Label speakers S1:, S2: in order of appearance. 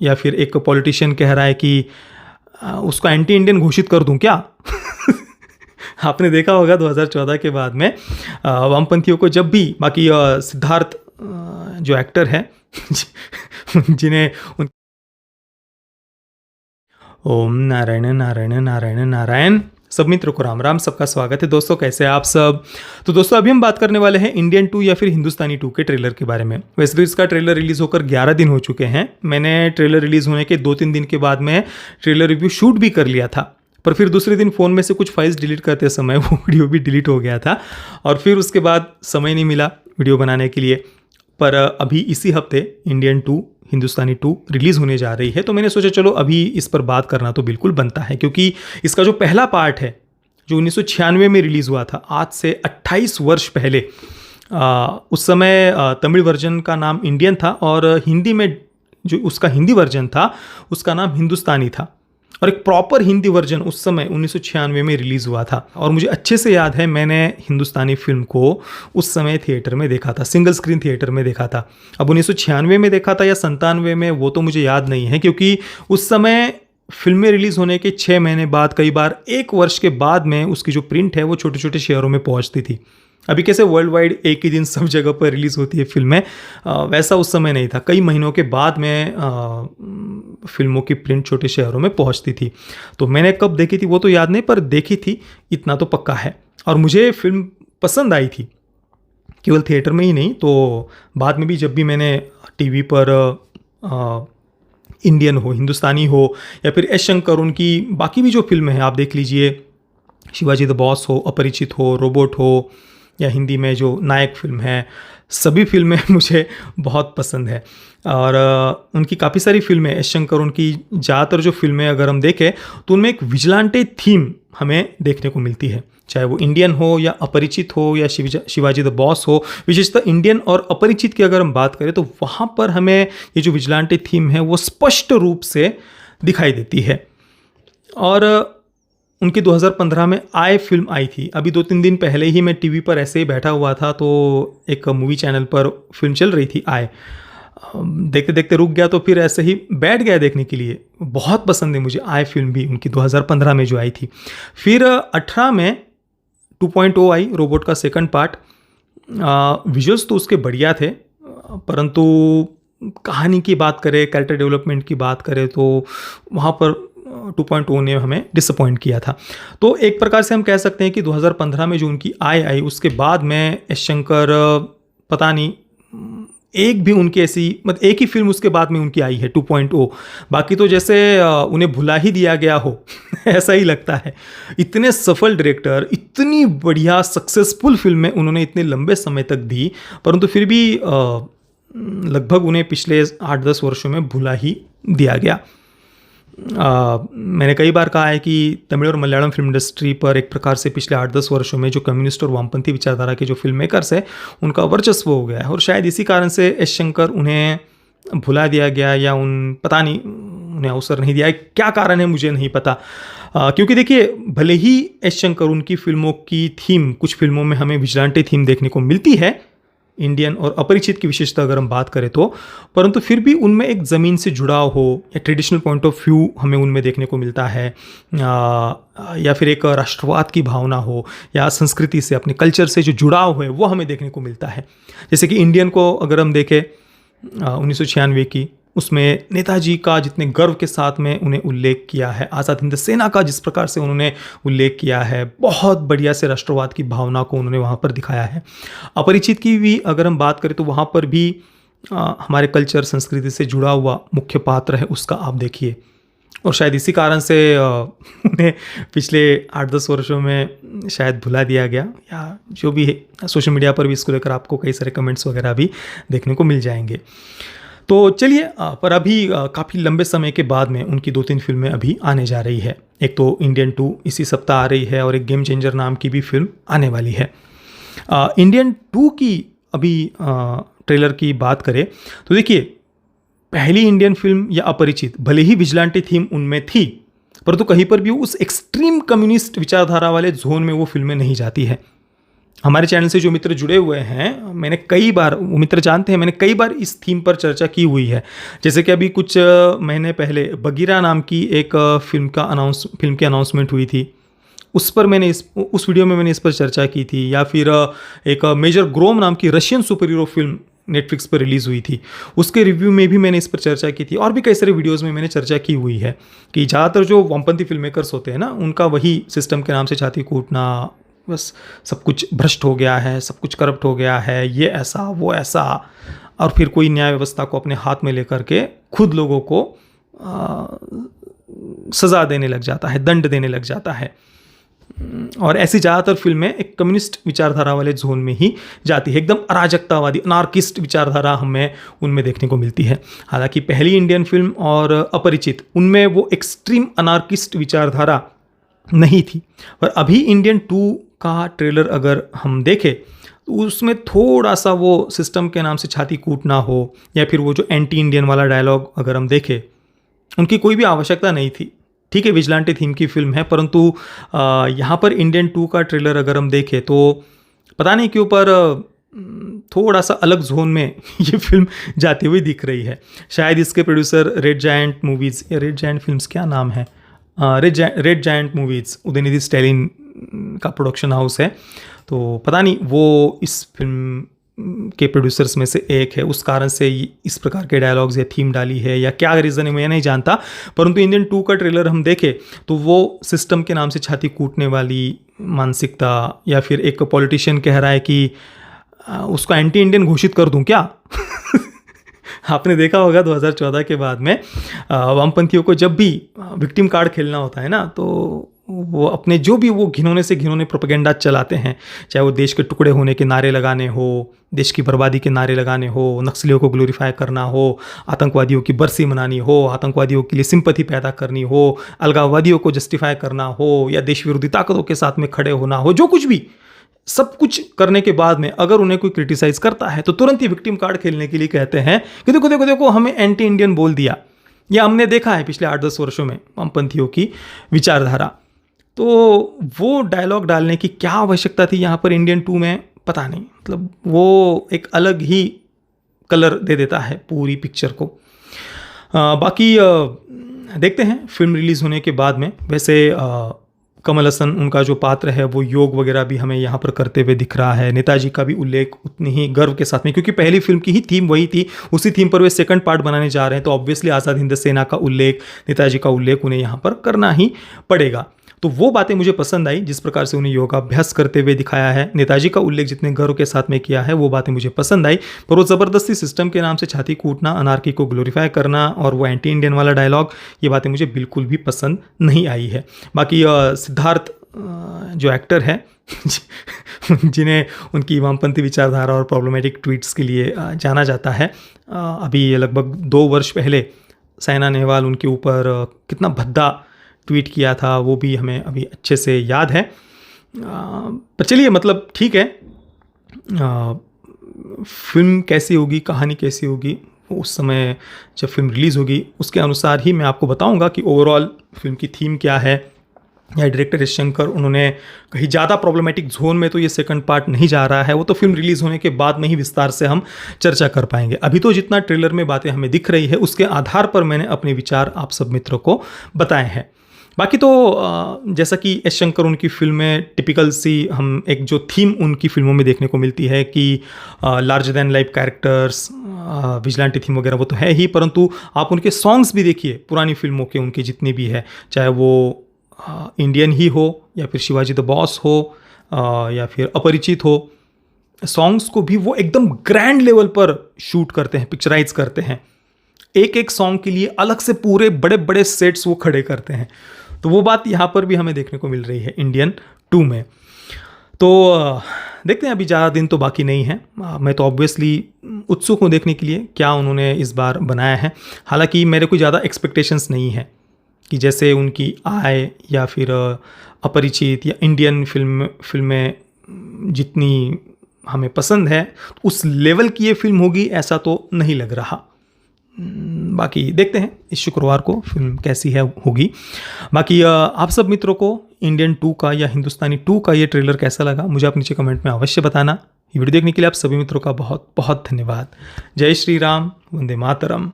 S1: या फिर एक पॉलिटिशियन कह रहा है कि उसको एंटी इंडियन घोषित कर दूं क्या। आपने देखा होगा 2014 के बाद में वामपंथियों को जब भी, बाकी सिद्धार्थ जो एक्टर है जिन्हें ओम नारायण नारायण नारायण नारायण। सब मित्रों को राम राम, सबका स्वागत है दोस्तों। कैसे हैं आप सब। तो दोस्तों अभी हम बात करने वाले हैं इंडियन 2 या फिर हिंदुस्तानी 2 के ट्रेलर के बारे में। वैसे तो इसका ट्रेलर रिलीज होकर 11 दिन हो चुके हैं। मैंने ट्रेलर रिलीज होने के 2-3 दिन के बाद में ट्रेलर रिव्यू शूट भी कर लिया था, पर फिर दूसरे दिन फ़ोन में से कुछ फाइल्स डिलीट करते समय वो वीडियो भी डिलीट हो गया था और फिर उसके बाद समय नहीं मिला वीडियो बनाने के लिए। पर अभी इसी हफ्ते इंडियन 2 हिंदुस्तानी 2 रिलीज़ होने जा रही है, तो मैंने सोचा चलो अभी इस पर बात करना तो बिल्कुल बनता है, क्योंकि इसका जो पहला पार्ट है जो 1996 में रिलीज़ हुआ था, आज से 28 वर्ष पहले, उस समय तमिल वर्जन का नाम इंडियन था और हिंदी में जो उसका हिंदी वर्जन था उसका नाम हिंदुस्तानी था। और एक प्रॉपर हिंदी वर्जन उस समय 1996 में रिलीज़ हुआ था। और मुझे अच्छे से याद है मैंने हिंदुस्तानी फिल्म को उस समय थिएटर में देखा था, सिंगल स्क्रीन थिएटर में देखा था। अब 1996 में देखा था या 97 में वो तो मुझे याद नहीं है, क्योंकि उस समय फिल्में रिलीज़ होने के 6 महीने बाद, कई बार 1 वर्ष के बाद में उसकी जो प्रिंट है वो छोटे छोटे शहरों में पहुंचती थी। अभी कैसे वर्ल्ड वाइड एक ही दिन सब जगह पर रिलीज़ होती है फिल्में, वैसा उस समय नहीं था। कई महीनों के बाद में फिल्मों की प्रिंट छोटे शहरों में पहुंचती थी। तो मैंने कब देखी थी वो तो याद नहीं, पर देखी थी इतना तो पक्का है। और मुझे फिल्म पसंद आई थी, केवल थिएटर में ही नहीं, तो बाद में भी जब भी मैंने टीवी पर इंडियन हो, हिंदुस्तानी हो, या फिर एस शंकर उनकी बाकी भी जो फिल्में हैं आप देख लीजिए, शिवाजी द बॉस हो, अपरिचित हो, रोबोट हो, या हिंदी में जो नायक फिल्म है, सभी फिल्में मुझे बहुत पसंद है। और उनकी काफ़ी सारी फिल्में, एस शंकर उनकी ज़्यादातर जो फिल्में अगर हम देखें तो उनमें एक विजिलेंटे थीम हमें देखने को मिलती है, चाहे वो इंडियन हो या अपरिचित हो या शिवाजी द बॉस हो। विशेषतः इंडियन और अपरिचित की अगर हम बात करें तो वहाँ पर हमें ये जो विजिलेंटे थीम है वो स्पष्ट रूप से दिखाई देती है। और उनकी 2015 में आय फिल्म आई थी। अभी 2-3 दिन पहले ही मैं टीवी पर ऐसे ही बैठा हुआ था, तो एक मूवी चैनल पर फिल्म चल रही थी आय। देखते देखते रुक गया, तो फिर ऐसे ही बैठ गया देखने के लिए। बहुत पसंद है मुझे आय फिल्म भी, उनकी 2015 में जो आई थी। फिर 18 में 2.0 आई, रोबोट का सेकंड पार्ट। विजुअल्स तो उसके बढ़िया थे, परंतु कहानी की बात करें, कैरेक्टर डेवलपमेंट की बात करें तो वहाँ पर 2.0 ने हमें डिसअपॉइंट किया था। तो एक प्रकार से हम कह सकते हैं कि 2015 में जो उनकी आय आई उसके बाद में एस शंकर, पता नहीं एक भी उनकी ऐसी, मतलब एक ही फिल्म उसके बाद में उनकी आई है 2.0। बाकी तो जैसे उन्हें भुला ही दिया गया हो ऐसा ही लगता है। इतने सफल डायरेक्टर, इतनी बढ़िया सक्सेसफुल फिल्में उन्होंने इतने लंबे समय तक दी, परंतु फिर भी लगभग उन्हें पिछले 8-10 वर्षों में भुला ही दिया गया। मैंने कई बार कहा है कि तमिल और मलयालम फिल्म इंडस्ट्री पर एक प्रकार से पिछले 8-10 वर्षों में जो कम्युनिस्ट और वामपंथी विचारधारा के जो फिल्म मेकर्स है उनका वर्चस्व हो गया है। और शायद इसी कारण से एस शंकर उन्हें भुला दिया गया, या पता नहीं उन्हें अवसर नहीं दिया है। क्या कारण है मुझे नहीं पता। क्योंकि देखिए, भले ही एस शंकर उनकी फिल्मों की थीम, कुछ फिल्मों में हमें विजिलेंटे थीम देखने को मिलती है, इंडियन और अपरिचित की विशेषता अगर हम बात करें तो, परंतु फिर भी उनमें एक ज़मीन से जुड़ाव हो या ट्रेडिशनल पॉइंट ऑफ व्यू हमें उनमें देखने को मिलता है, या फिर एक राष्ट्रवाद की भावना हो, या संस्कृति से, अपने कल्चर से जो जुड़ाव है वो हमें देखने को मिलता है। जैसे कि इंडियन को अगर हम देखें 1996 की, उसमें नेताजी का जितने गर्व के साथ में उन्हें उल्लेख किया है, आज़ाद हिंद सेना का जिस प्रकार से उन्होंने उल्लेख किया है, बहुत बढ़िया से राष्ट्रवाद की भावना को उन्होंने वहाँ पर दिखाया है। अपरिचित की भी अगर हम बात करें तो वहाँ पर भी हमारे कल्चर, संस्कृति से जुड़ा हुआ मुख्य पात्र है उसका आप देखिए। और शायद इसी कारण से उन्हें पिछले 8-10 वर्षों में शायद भुला दिया गया, या जो भी है। सोशल मीडिया पर भी इसको लेकर आपको कई सारे कमेंट्स वगैरह भी देखने को मिल जाएंगे। तो चलिए, पर अभी काफ़ी लंबे समय के बाद में उनकी 2-3 फिल्में अभी आने जा रही है। एक तो इंडियन 2 इसी सप्ताह आ रही है, और एक गेम चेंजर नाम की भी फिल्म आने वाली है। इंडियन 2 की अभी ट्रेलर की बात करें तो देखिए, पहली इंडियन फिल्म या अपरिचित, भले ही विजिलेंटे थीम उनमें थी, परंतु कहीं पर भी उस एक्सट्रीम कम्युनिस्ट विचारधारा वाले जोन में वो फिल्में नहीं जाती है। हमारे चैनल से जो मित्र जुड़े हुए हैं, मैंने कई बार, वो मित्र जानते हैं, मैंने कई बार इस थीम पर चर्चा की हुई है। जैसे कि अभी कुछ महीने पहले बगीरा नाम की एक फिल्म की अनाउंसमेंट हुई थी, उस पर मैंने उस वीडियो में मैंने इस पर चर्चा की थी। या फिर एक मेजर ग्रोम नाम की Russian super hero film Netflix पर रिलीज़ हुई थी, उसके रिव्यू में भी मैंने इस पर चर्चा की थी। और भी कई सारे वीडियोज़ में मैंने चर्चा की हुई है कि ज़्यादातर जो वामपंथी फिल्म मेकर्स होते हैं ना, उनका वही सिस्टम के नाम से छाती कूटना, बस सब कुछ भ्रष्ट हो गया है, सब कुछ करप्ट हो गया है, ये ऐसा वो ऐसा, और फिर कोई न्याय व्यवस्था को अपने हाथ में लेकर के खुद लोगों को सज़ा देने लग जाता है, दंड देने लग जाता है। और ऐसी ज़्यादातर फिल्में एक कम्युनिस्ट विचारधारा वाले जोन में ही जाती है, एकदम अराजकतावादी अनार्किस्ट विचारधारा हमें उनमें देखने को मिलती है। हालांकि पहली इंडियन फिल्म और अपरिचित, उनमें वो एक्सट्रीम अनार्किस्ट विचारधारा नहीं थी। पर अभी इंडियन 2 का ट्रेलर अगर हम देखें तो उसमें थोड़ा सा वो सिस्टम के नाम से छाती कूटना हो, या फिर वो जो एंटी इंडियन वाला डायलॉग अगर हम देखें, उनकी कोई भी आवश्यकता नहीं थी। ठीक है, विजिलेंटे थीम की फिल्म है, परंतु यहाँ पर इंडियन 2 का ट्रेलर अगर हम देखें तो पता नहीं क्यों पर थोड़ा सा अलग जोन में ये फिल्म जाती हुई दिख रही है। शायद इसके प्रोड्यूसर रेड जायंट मूवीज़, या रेड जायंट फिल्म्स क्या नाम है, red giant movies, Udhayanidhi Stalin का प्रोडक्शन हाउस है। तो पता नहीं वो इस फिल्म के प्रोड्यूसर्स में से एक है, उस कारण से इस प्रकार के डायलॉग्स या थीम डाली है, या क्या रीज़न है मैं नहीं जानता। परंतु इंडियन 2 का ट्रेलर हम देखें तो वो सिस्टम के नाम से छाती कूटने वाली मानसिकता, या फिर एक पॉलिटिशियन कह रहा है कि उसको एंटी इंडियन घोषित कर दूं क्या। आपने देखा होगा 2014 के बाद में वामपंथियों को जब भी विक्टिम कार्ड खेलना होता है ना, तो वो अपने जो भी वो घिनौने से घिनौने प्रोपेगेंडा चलाते हैं, चाहे वो देश के टुकड़े होने के नारे लगाने हो, देश की बर्बादी के नारे लगाने हो, नक्सलियों को ग्लोरीफाई करना हो, आतंकवादियों की बरसी मनानी हो, आतंकवादियों के लिए सिंपैथी पैदा करनी हो, अलगाववादियों को जस्टिफाई करना हो, या देश विरोधी ताकतों के साथ में खड़े होना हो, जो कुछ भी, सब कुछ करने के बाद में अगर उन्हें कोई क्रिटिसाइज करता है तो तुरंत ही विक्टिम कार्ड खेलने के लिए कहते हैं कि देखो देखो देखो हमें एंटी इंडियन बोल दिया। यह हमने देखा है पिछले 8-10 वर्षों में वामपंथियों की विचारधारा। तो वो डायलॉग डालने की क्या आवश्यकता थी यहाँ पर इंडियन 2 में, पता नहीं। मतलब वो एक अलग ही कलर दे देता है पूरी पिक्चर को। बाकी देखते हैं फिल्म रिलीज़ होने के बाद में। वैसे कमल हसन, उनका जो पात्र है वो योग वगैरह भी हमें यहाँ पर करते हुए दिख रहा है। नेताजी का भी उल्लेख उतनी ही गर्व के साथ में, क्योंकि पहली फिल्म की ही थीम वही थी, उसी थीम पर वे सेकंड पार्ट बनाने जा रहे हैं, तो ऑब्वियसली आज़ाद हिंद सेना का उल्लेख, नेताजी का उल्लेख उन्हें यहाँ पर करना ही पड़ेगा। तो वो बातें मुझे पसंद आई, जिस प्रकार से उन्हें योगाभ्यास करते हुए दिखाया है, नेताजी का उल्लेख जितने गर्व के साथ में किया है, वो बातें मुझे पसंद आई। पर वो ज़बरदस्ती सिस्टम के नाम से छाती कूटना, अनार्की को ग्लोरीफाई करना, और वो एंटी इंडियन वाला डायलॉग, ये बातें मुझे बिल्कुल भी पसंद नहीं आई है। बाकी सिद्धार्थ जो एक्टर है जिन्हें उनकी वामपंथी विचारधारा और प्रॉब्लमेटिक ट्वीट्स के लिए जाना जाता है, अभी लगभग 2 वर्ष पहले साइना नेहवाल उनके ऊपर कितना भद्दा ट्वीट किया था, वो भी हमें अभी अच्छे से याद है। पर चलिए, मतलब ठीक है, फिल्म कैसी होगी, कहानी कैसी होगी, उस समय जब फिल्म रिलीज़ होगी उसके अनुसार ही मैं आपको बताऊंगा कि ओवरऑल फिल्म की थीम क्या है। या डायरेक्टर एस शंकर, उन्होंने कहीं ज़्यादा प्रॉब्लमेटिक जोन में तो ये सेकंड पार्ट नहीं जा रहा है, वो तो फिल्म रिलीज़ होने के बाद में ही विस्तार से हम चर्चा कर पाएंगे। अभी तो जितना ट्रेलर में बातें हमें दिख रही है उसके आधार पर मैंने अपने विचार आप सब मित्रों को बताए हैं। बाकी तो जैसा कि एस शंकर, उनकी फिल्में टिपिकल सी हम एक जो थीम उनकी फिल्मों में देखने को मिलती है कि larger than life characters, vigilante theme वगैरह, वो तो है ही, परंतु आप उनके सॉन्ग्स भी देखिए पुरानी फिल्मों के, उनके जितने भी है, चाहे वो इंडियन ही हो, या फिर शिवाजी द बॉस हो, या फिर अपरिचित हो, सॉन्ग्स को भी वो एकदम ग्रैंड लेवल पर शूट करते हैं, पिक्चराइज करते हैं। एक एक सॉन्ग के लिए अलग से पूरे बड़े बड़े सेट्स वो खड़े करते हैं। तो वो बात यहाँ पर भी हमें देखने को मिल रही है इंडियन 2 में। तो देखते हैं, अभी ज़्यादा दिन तो बाकी नहीं है। मैं तो ऑब्वियसली उत्सुक हूँ देखने के लिए क्या उन्होंने इस बार बनाया है। हालांकि मेरे कोई ज़्यादा एक्सपेक्टेशंस नहीं है कि जैसे उनकी आय या फिर अपरिचित या इंडियन फिल्में जितनी हमें पसंद है उस लेवल की ये फिल्म होगी, ऐसा तो नहीं लग रहा। बाकी देखते हैं इस शुक्रवार को फिल्म कैसी है होगी। बाकी आप सब मित्रों को इंडियन 2 का या हिंदुस्तानी 2 का ये ट्रेलर कैसा लगा मुझे आप नीचे कमेंट में अवश्य बताना। ये वीडियो देखने के लिए आप सभी मित्रों का बहुत बहुत धन्यवाद। जय श्री राम, वंदे मातरम।